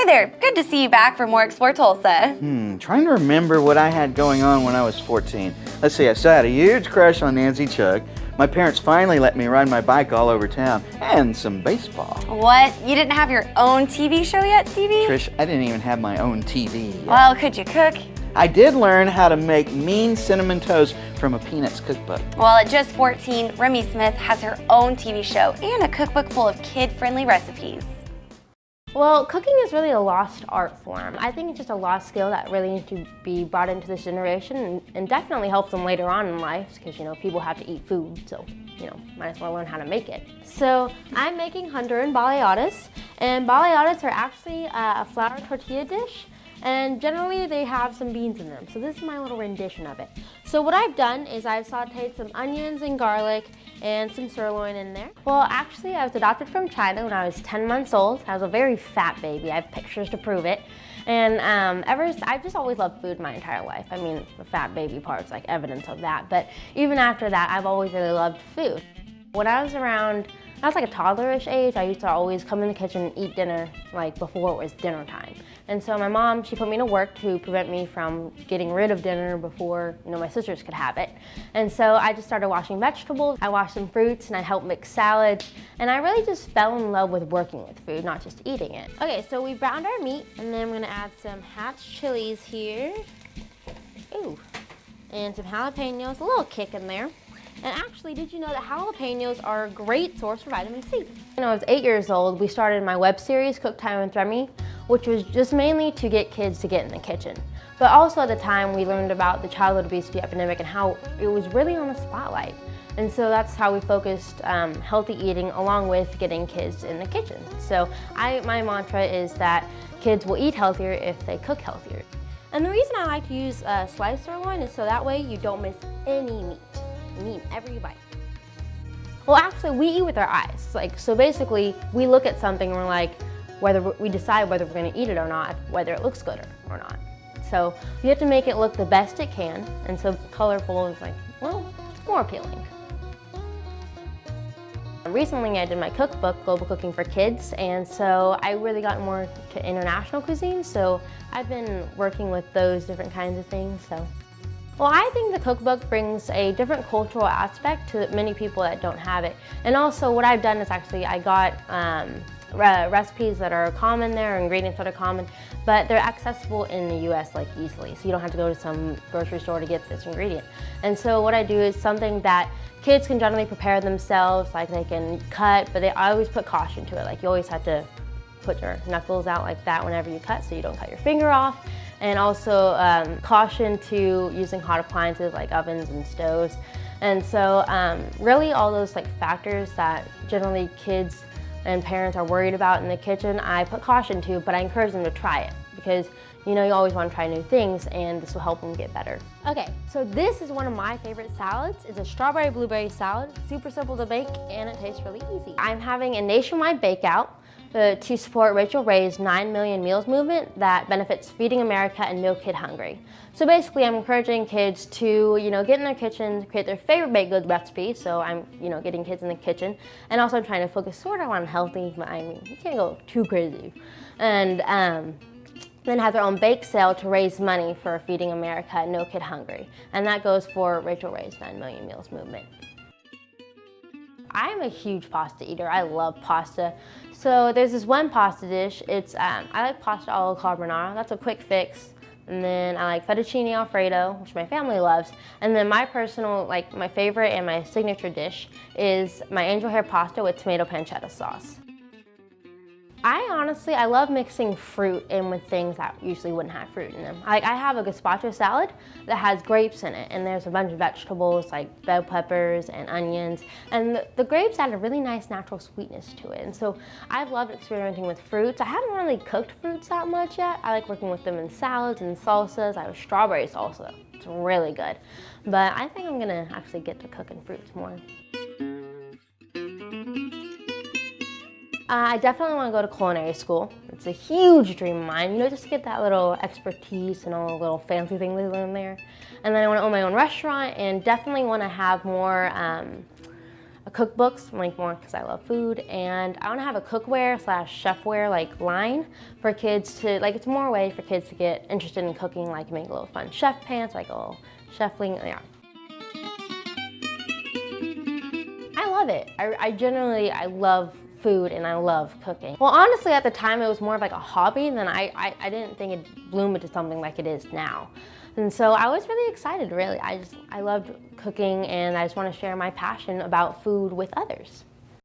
Hi there, good to see you back for more Explore Tulsa. Trying to remember what I had going on when I was 14. Let's see, I still had a huge crush on Nancy Chuck. My parents finally let me ride my bike all over town, and some baseball. What? You didn't have your own TV show yet, Stevie? Trish, I didn't even have my own TV yet. Well, could you cook? I did learn how to make mean cinnamon toast from a Peanuts cookbook. Well, at just 14, Remmi Smith has her own TV show and a cookbook full of kid-friendly recipes. Well, cooking is really a lost art form. I think it's just a lost skill that really needs to be brought into this generation and definitely helps them later on in life because, people have to eat food, so, might as well learn how to make it. So I'm making Honduran baleadas, and baleadas are actually a flour tortilla dish, and generally they have some beans in them. So this is my little rendition of it. So what I've done is I've sauteed some onions and garlic and some sirloin in there. Well, actually, I was adopted from China when I was 10 months old. I was a very fat baby. I have pictures to prove it. And I've just always loved food my entire life. I mean, the fat baby part's like evidence of that. But even after that, I've always really loved food. When I was like a toddlerish age, I used to always come in the kitchen and eat dinner like before it was dinner time. And so my mom, she put me to work to prevent me from getting rid of dinner before, my sisters could have it. And so I just started washing vegetables. I washed some fruits and I helped mix salads. And I really just fell in love with working with food, not just eating it. Okay, so we browned our meat and then I'm gonna add some hatch chilies here. Ooh, and some jalapenos, a little kick in there. And actually, did you know that jalapenos are a great source for vitamin C? When I was 8 years old, we started my web series, Cook Time with Remmi, which was just mainly to get kids to get in the kitchen. But also at the time, we learned about the childhood obesity epidemic and how it was really on the spotlight. And so that's how we focused healthy eating along with getting kids in the kitchen. So my mantra is that kids will eat healthier if they cook healthier. And the reason I like to use sliced sirloin is so that way you don't miss any meat. Meat every bite. Well, actually, we eat with our eyes. So basically, we look at something and we're like, we decide whether we're going to eat it or not, whether it looks good or not. So you have to make it look the best it can, and so colorful is it's more appealing. Recently, I did my cookbook, Global Cooking for Kids, and so I really got more to international cuisine. So I've been working with those different kinds of things. Well, I think the cookbook brings a different cultural aspect to many people that don't have it. And also what I've done is actually I got recipes that are common there, ingredients that are common, but they're accessible in the US easily. So you don't have to go to some grocery store to get this ingredient. And so what I do is something that kids can generally prepare themselves, they can cut, but I always put caution to it. You always have to put your knuckles out like that whenever you cut so you don't cut your finger off. And also caution to using hot appliances like ovens and stoves. And so really all those factors that generally kids and parents are worried about in the kitchen, I put caution to, but I encourage them to try it because you always want to try new things and this will help them get better. Okay, so this is one of my favorite salads. It's a strawberry blueberry salad, super simple to make and it tastes really easy. I'm having a nationwide bake out to support Rachel Ray's 9 Million Meals movement that benefits Feeding America and No Kid Hungry. So basically I'm encouraging kids to, get in their kitchen, create their favorite baked goods recipe. So I'm, getting kids in the kitchen and also trying to focus sort of on healthy, but I mean, you can't go too crazy. And then have their own bake sale to raise money for Feeding America and No Kid Hungry. And that goes for Rachel Ray's 9 Million Meals movement. I'm a huge pasta eater. I love pasta. So there's this one pasta dish. I like pasta alla carbonara. That's a quick fix. And then I like fettuccine alfredo, which my family loves. And then my personal, my favorite and my signature dish is my angel hair pasta with tomato pancetta sauce. I love mixing fruit in with things that usually wouldn't have fruit in them. I have a gazpacho salad that has grapes in it, and there's a bunch of vegetables like bell peppers and onions, and the grapes add a really nice natural sweetness to it. And so I've loved experimenting with fruits. I haven't really cooked fruits that much yet. I like working with them in salads and salsas. I have strawberry salsa. It's really good. But I think I'm gonna actually get to cooking fruits more. I definitely want to go to culinary school. It's a huge dream of mine, just to get that little expertise and all the little fancy things they learn there. And then I want to own my own restaurant and definitely want to have more cookbooks, like more because I love food, and I want to have a cookware / chefware like line for kids to, like, it's more a way for kids to get interested in cooking, like make a little fun chef pants, like a little chefling, yeah. I love it. I love food and I love cooking. Well, honestly, at the time it was more of like a hobby, and then I didn't think it bloomed into something like it is now. And so I was really excited, really. I loved cooking, and I just want to share my passion about food with others.